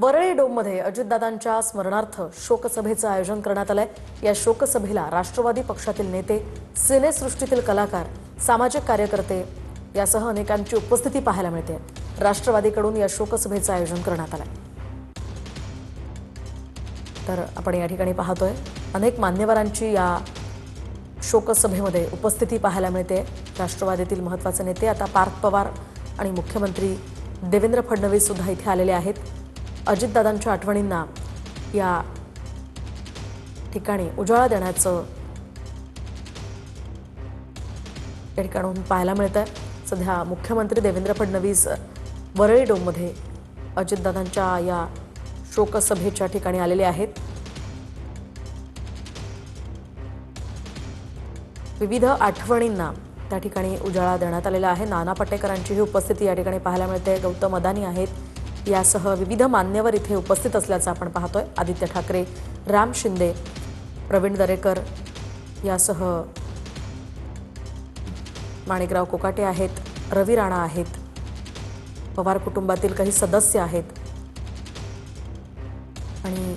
वरळी डोममध्ये अजितदादांच्या स्मरणार्थ शोकसभेचं आयोजन करण्यात आलंय। या शोकसभेला राष्ट्रवादी पक्षातील नेते, सिनेसृष्टीतील कलाकार, सामाजिक कार्यकर्ते यासह अनेकांची उपस्थिती पाहायला मिळते। राष्ट्रवादीकडून या शोकसभेचं आयोजन करण्यात आलंय। तर आपण या ठिकाणी पाहतोय अनेक मान्यवरांची या शोकसभेमध्ये उपस्थिती पाहायला मिळते। राष्ट्रवादीतील महत्त्वाचे नेते आता पार्थ पवार आणि मुख्यमंत्री देवेंद्र फडणवीस सुद्धा इथे आलेले आहेत। अजितदादांच्या आठवणींना या ठिकाणी उजाळा देण्याचं या ठिकाणाहून पाहायला मिळतंय। सध्या मुख्यमंत्री देवेंद्र फडणवीस वरळी डोममध्ये अजितदादांच्या या शोकसभेच्या ठिकाणी आलेले आहेत। विविध आठवणींना त्या ठिकाणी उजाळा देण्यात आलेला आहे। नाना पाटेकरांचीही उपस्थिती या ठिकाणी पाहायला मिळते। गौतम अदानी आहेत, यासह विविध मान्यवर इथे उपस्थित असल्याचं आपण पाहतोय। आदित्य ठाकरे, राम शिंदे, प्रवीण दरेकर यासह माणिकराव कोकाटे आहेत, रवी राणा आहेत, पवार कुटुंबातील काही सदस्य आहेत आणि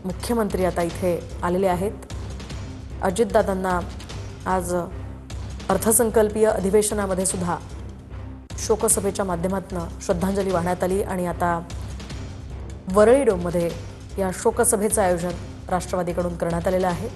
मुख्यमंत्री आता इथे आलेले आहेत। अजितदादांना आज अर्थसंकल्पीय अधिवेशनामध्ये सुद्धा शोकसभेच्या माध्यमातून श्रद्धांजली वाहण्यात आली आणि आता वरळी डोममध्ये या शोकसभेचं आयोजन राष्ट्रवादीकडून करण्यात आलेलं आहे।